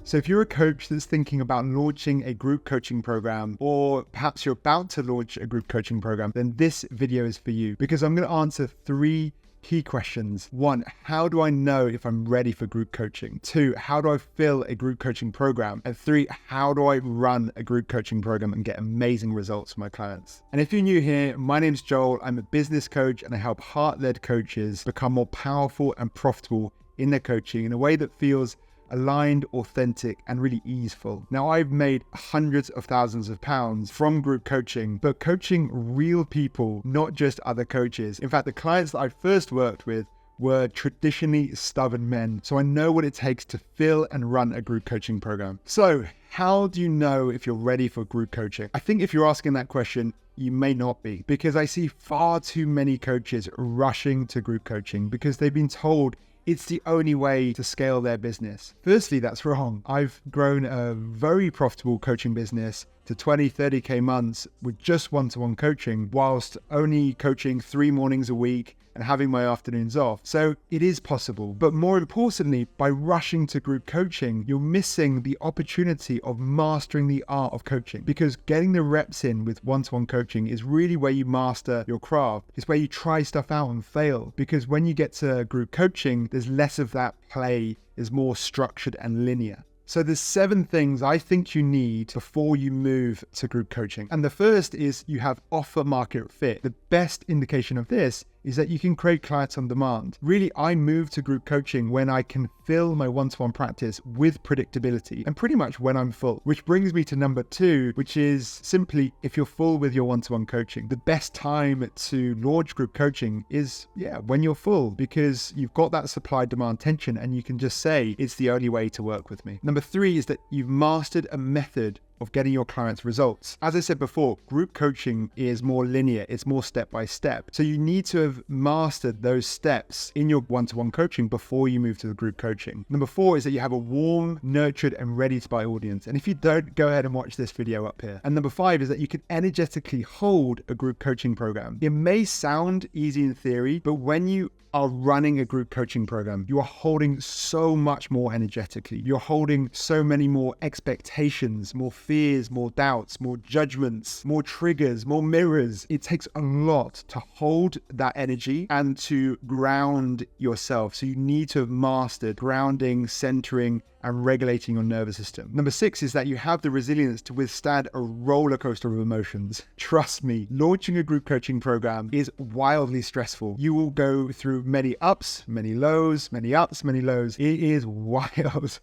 So if you're a coach that's thinking about launching a group coaching program, or perhaps you're about to launch a group coaching program, then this video is for you, because I'm going to answer 3 key questions. 1, how do I know if I'm ready for group coaching? 2, how do I fill a group coaching program? And 3, how do I run a group coaching program and get amazing results for my clients? And if you're new here, my name's Joel. I'm a business coach and I help heart-led coaches become more powerful and profitable in their coaching in a way that feels aligned, authentic, and really easeful. Now, I've made hundreds of thousands of pounds from group coaching, but coaching real people, not just other coaches. In fact, the clients that I first worked with were traditionally stubborn men. So I know what it takes to fill and run a group coaching program. So how do you know if you're ready for group coaching? I think if you're asking that question, you may not be, because I see far too many coaches rushing to group coaching because they've been told it's the only way to scale their business. Firstly, that's wrong. I've grown a very profitable coaching business to 20, 30K months with just one-to-one coaching, whilst only coaching 3 mornings a week and having my afternoons off. So it is possible. But more importantly, by rushing to group coaching, you're missing the opportunity of mastering the art of coaching, because getting the reps in with one-to-one coaching is really where you master your craft. It's where you try stuff out and fail, because when you get to group coaching, there's less of that play, is more structured and linear. So there's 7 things I think you need before you move to group coaching. And the first is you have offer market fit. The best indication of this is that you can create clients on demand. Really, I moved to group coaching when I can fill my one-to-one practice with predictability, and pretty much when I'm full. Which brings me to number 2, which is simply, if you're full with your one-to-one coaching, the best time to launch group coaching is, when you're full, because you've got that supply-demand tension and you can just say, it's the only way to work with me. Number 3 is that you've mastered a method of getting your clients results. As I said before, group coaching is more linear, it's more step by step. So you need to have mastered those steps in your one-to-one coaching before you move to the group coaching. Number 4 is that you have a warm, nurtured, and ready to buy audience. And if you don't, go ahead and watch this video up here. And number 5 is that you can energetically hold a group coaching program. It may sound easy in theory, but when you are running a group coaching program, you are holding so much more energetically. You're holding so many more expectations, more fears, more doubts, more judgments, more triggers, more mirrors. It takes a lot to hold that energy and to ground yourself. So you need to have mastered grounding, centering, and regulating your nervous system. Number 6 is that you have the resilience to withstand a roller coaster of emotions. Trust me, launching a group coaching program is wildly stressful. You will go through many ups, many lows, many ups, many lows. It is wild.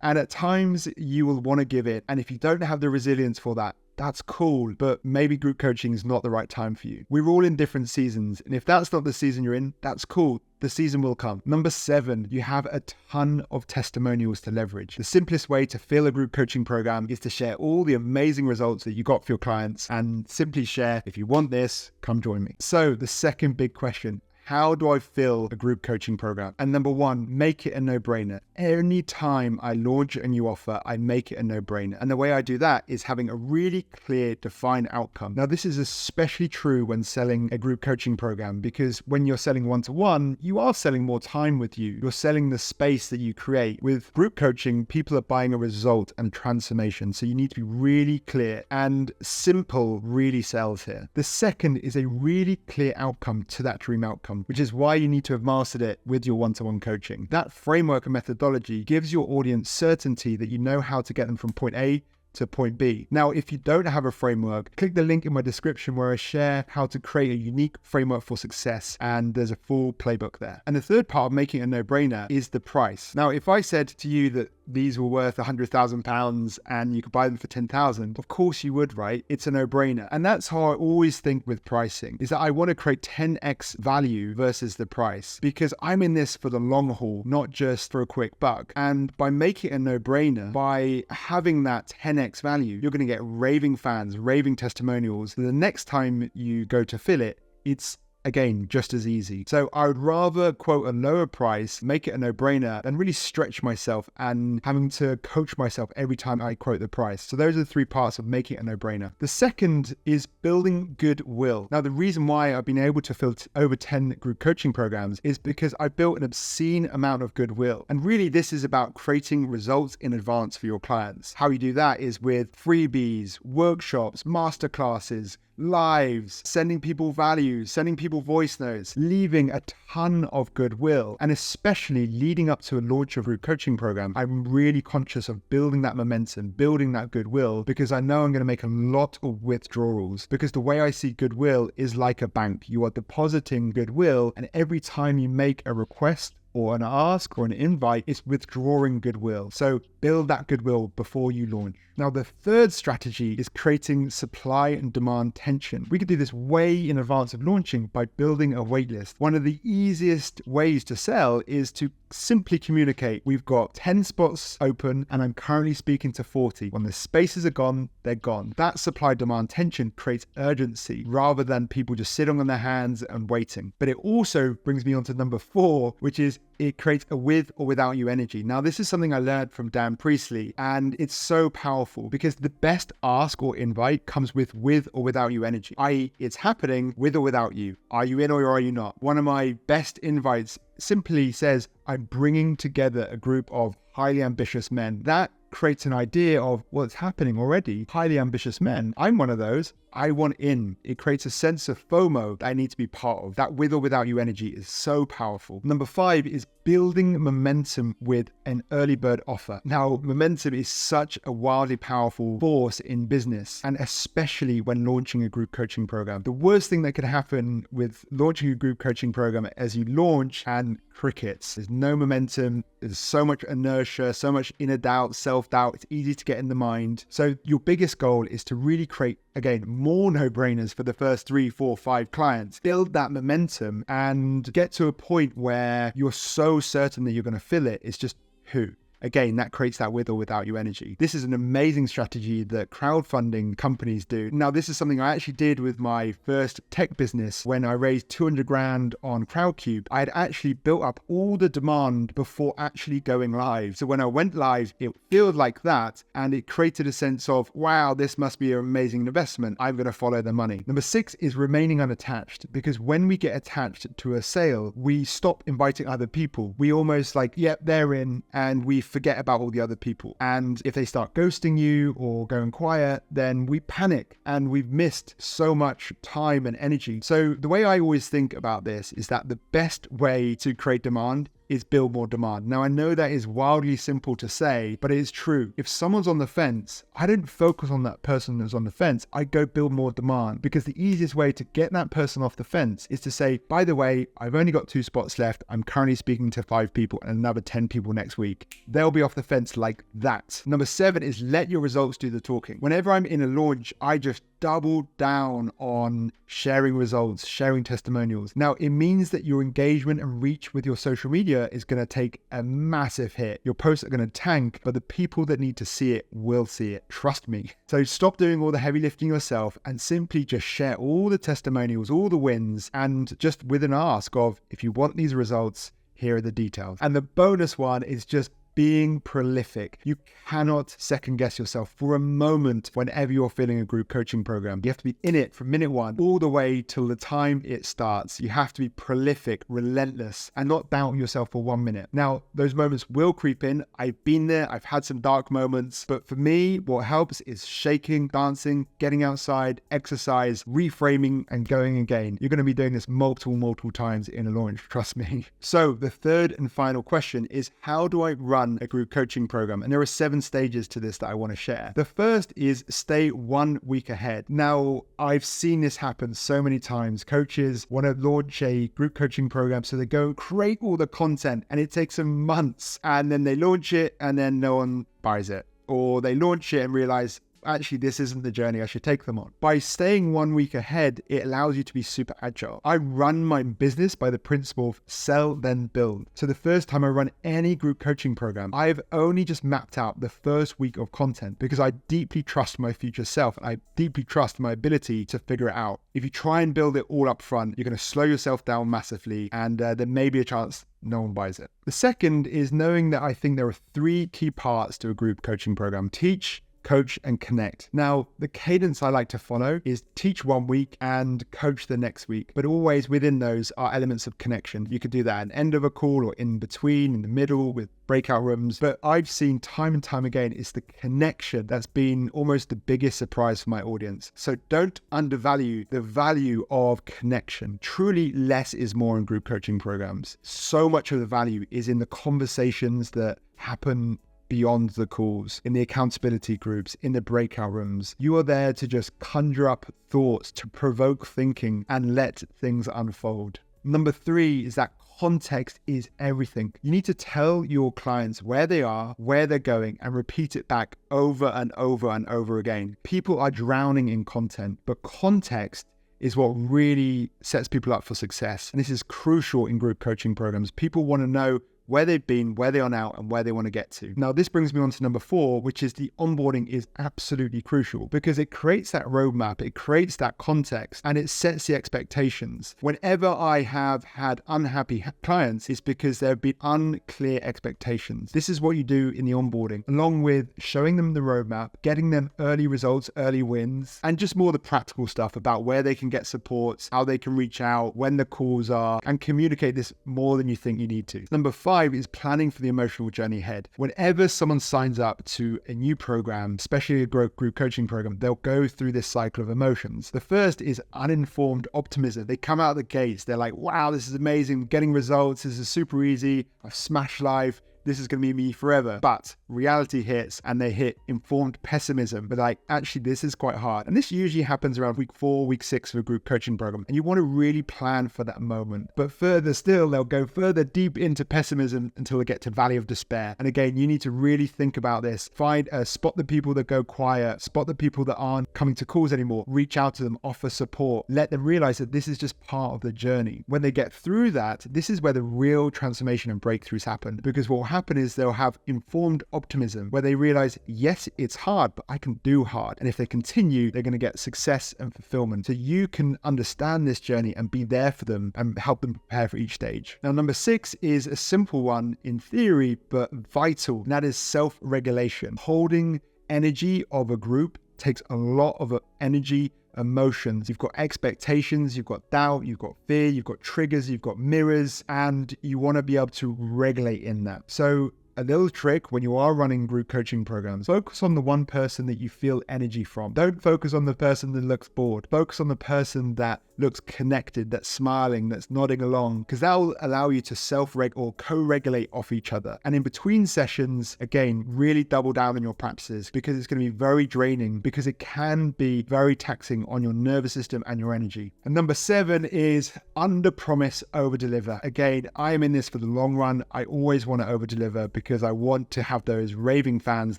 And at times you will want to give it. And if you don't have the resilience for that, that's cool, but maybe group coaching is not the right time for you. We're all in different seasons. And if that's not the season you're in, that's cool. The season will come. Number 7, you have a ton of testimonials to leverage. The simplest way to fill a group coaching program is to share all the amazing results that you got for your clients and simply share, if you want this, come join me. So the second big question, how do I fill a group coaching program? And number 1, make it a no-brainer. Any time I launch a new offer, I make it a no-brainer. And the way I do that is having a really clear, defined outcome. Now, this is especially true when selling a group coaching program, because when you're selling one-to-one, you are selling more time with you. You're selling the space that you create. With group coaching, people are buying a result and transformation. So you need to be really clear, and simple really sells here. The second is a really clear outcome to that dream outcome, which is why you need to have mastered it with your one-to-one coaching. That framework and methodology gives your audience certainty that you know how to get them from point A to point B. Now, if you don't have a framework, click the link in my description where I share how to create a unique framework for success, and there's a full playbook there. And the third part of making it a no-brainer is the price. Now, if I said to you that these were worth £100,000 and you could buy them for 10,000, of course you would, right? It's a no-brainer. And that's how I always think with pricing, is that I want to create 10x value versus the price, because I'm in this for the long haul, not just for a quick buck. And by making it a no-brainer, by having that 10x value, you're going to get raving fans, raving testimonials. The next time you go to fill it, it's again, just as easy. So I would rather quote a lower price, make it a no-brainer, than really stretch myself and having to coach myself every time I quote the price. So those are the three parts of making it a no-brainer. The second is building goodwill. Now, the reason why I've been able to fill over 10 group coaching programs is because I built an obscene amount of goodwill. And really, this is about creating results in advance for your clients. How you do that is with freebies, workshops, masterclasses, lives, sending people values, sending people voice notes, leaving a ton of goodwill. And especially leading up to a launch of a group coaching program, I'm really conscious of building that momentum, building that goodwill, because I know I'm going to make a lot of withdrawals. Because the way I see goodwill is like a bank. You are depositing goodwill, and every time you make a request or an ask or an invite, it's withdrawing goodwill. So build that goodwill before you launch. Now, the third strategy is creating supply and demand tension. We could do this way in advance of launching by building a waitlist. One of the easiest ways to sell is to simply communicate. We've got 10 spots open and I'm currently speaking to 40. When the spaces are gone, they're gone. That supply demand tension creates urgency rather than people just sitting on their hands and waiting. But it also brings me on to number 4, which is it creates a with or without you energy. Now, this is something I learned from Dan Priestley, and it's so powerful because the best ask or invite comes with or without you energy, i.e. it's happening with or without you. Are you in or are you not? One of my best invites simply says, I'm bringing together a group of highly ambitious men. That creates an idea of what's happening already. Highly ambitious men. I'm one of those. I want in. It creates a sense of FOMO that I need to be part of. That with or without you energy is so powerful. Number 5 is building momentum with an early bird offer. Now, momentum is such a wildly powerful force in business, and especially when launching a group coaching program. The worst thing that could happen with launching a group coaching program as you launch and crickets. There's no momentum. There's so much inertia, so much inner doubt, self-doubt. It's easy to get in the mind. So your biggest goal is to really create, again, more no-brainers for the first 3, 4, 5 clients. Build that momentum and get to a point where you're so certain that you're going to fill it. It's just who. Again, that creates that with or without you energy. This is an amazing strategy that crowdfunding companies do. Now, this is something I actually did with my first tech business when I raised 200 grand on Crowdcube. I had actually built up all the demand before actually going live. So when I went live, it felt like that, and it created a sense of, wow, this must be an amazing investment. I'm going to follow the money. Number 6 is remaining unattached, because when we get attached to a sale, we stop inviting other people. We almost like, yep, they're in, and we forget about all the other people. And if they start ghosting you or going quiet, then we panic and we've missed so much time and energy. So the way I always think about this is that the best way to create demand is build more demand. Now, I know that is wildly simple to say, but it is true. If someone's on the fence, I don't focus on that person that's on the fence. I go build more demand, because the easiest way to get that person off the fence is to say, by the way, I've only got 2 spots left. I'm currently speaking to 5 people and another 10 people next week. They'll be off the fence like that. Number 7 is let your results do the talking. Whenever I'm in a launch, I just double down on sharing results, sharing testimonials. Now, it means that your engagement and reach with your social media is going to take a massive hit. Your posts are going to tank, but the people that need to see it will see it. Trust me. So stop doing all the heavy lifting yourself and simply just share all the testimonials, all the wins, and just with an ask of, if you want these results, here are the details. And the bonus one is just being prolific. You cannot second guess yourself for a moment whenever you're filling a group coaching program. You have to be in it from minute 1 all the way till the time it starts. You have to be prolific, relentless, and not doubt yourself for 1 minute. Now, those moments will creep in. I've been there. I've had some dark moments, but for me, what helps is shaking, dancing, getting outside, exercise, reframing, and going again. You're going to be doing this multiple times in a launch. Trust me. So the third and final question is, how do I run a group coaching program? And there are 7 stages to this that I want to share. The first is stay 1 week ahead. Now, I've seen this happen so many times. Coaches want to launch a group coaching program, so they go create all the content, and it takes them months, and then they launch it and then no one buys it. Or they launch it and realize actually, this isn't the journey I should take them on. By staying 1 week ahead, it allows you to be super agile. I run my business by the principle of sell, then build. So the first time I run any group coaching program, I've only just mapped out the first week of content because I deeply trust my future self and I deeply trust my ability to figure it out. If you try and build it all up front, you're going to slow yourself down massively, and there may be a chance no one buys it. The second is knowing that I think there are 3 key parts to a group coaching program: teach, coach, and connect. Now, the cadence I like to follow is teach 1 week and coach the next week, but always within those are elements of connection. You could do that at the end of a call or in between, in the middle with breakout rooms. But I've seen time and time again, it's the connection that's been almost the biggest surprise for my audience. So don't undervalue the value of connection. Truly, less is more in group coaching programs. So much of the value is in the conversations that happen beyond the calls, in the accountability groups, in the breakout rooms. You are there to just conjure up thoughts, to provoke thinking, and let things unfold. Number 3 is that context is everything. You need to tell your clients where they are, where they're going, and repeat it back over and over and over again. People are drowning in content, but context is what really sets people up for success. And this is crucial in group coaching programs. People want to know where they've been, where they are now, and where they want to get to. Now, this brings me on to number 4, which is the onboarding is absolutely crucial because it creates that roadmap, it creates that context, and it sets the expectations. Whenever I have had unhappy clients, it's because there have been unclear expectations. This is what you do in the onboarding, along with showing them the roadmap, getting them early results, early wins, and just more the practical stuff about where they can get support, how they can reach out, when the calls are, and communicate this more than you think you need to. Number 5 is planning for the emotional journey ahead. Whenever someone signs up to a new program, especially a group coaching program, they'll go through this cycle of emotions. The first is uninformed optimism. They come out of the gates, they're like, wow, this is amazing, getting results, this is super easy, I've smashed life, this is going to be me forever. But reality hits and they hit informed pessimism. But like, actually, this is quite hard. And this usually happens around week 4, week 6 of a group coaching program. And you want to really plan for that moment. But further still, they'll go further deep into pessimism until they get to valley of despair. And again, you need to really think about this. Spot the people that go quiet, spot the people that aren't coming to calls anymore, reach out to them, offer support, let them realize that this is just part of the journey. When they get through that, this is where the real transformation and breakthroughs happen. Because what will happen is they'll have informed optimism where they realize, yes, it's hard, but I can do hard. And if they continue, they're going to get success and fulfillment. So you can understand this journey and be there for them and help them prepare for each stage. Now, number 6 is a simple one in theory, but vital. And that is self-regulation. Holding energy of a group takes a lot of energy, emotions. You've got expectations, you've got doubt, you've got fear, you've got triggers, you've got mirrors, and you want to be able to regulate in that. So a little trick when you are running group coaching programs, focus on the one person that you feel energy from. Don't focus on the person that looks bored. Focus on the person that looks connected, that's smiling, that's nodding along, because that will allow you to self-regulate or co-regulate off each other. And in between sessions, again, really double down on your practices because it's going to be very draining, because it can be very taxing on your nervous system and your energy. And number 7 is under-promise, over-deliver. Again, I am in this for the long run. I always want to over-deliver because I want to have those raving fans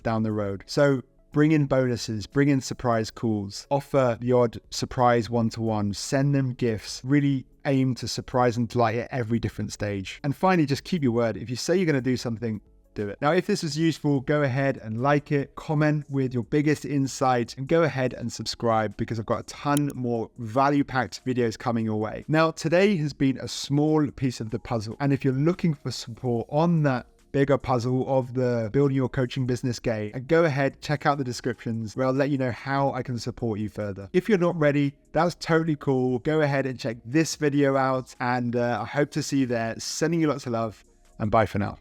down the road. So bring in bonuses, bring in surprise calls, offer the odd surprise one-to-one, send them gifts, really aim to surprise and delight at every different stage. And finally, just keep your word. If you say you're going to do something, do it. Now, if this was useful, go ahead and like it, comment with your biggest insight, and go ahead and subscribe because I've got a ton more value-packed videos coming your way. Now, today has been a small piece of the puzzle. And if you're looking for support on that bigger puzzle of the building your coaching business game, and go ahead, check out the descriptions where I'll let you know how I can support you further. If you're not ready, that's totally cool. Go ahead and check this video out, and I hope to see you there. Sending you lots of love, and bye for now.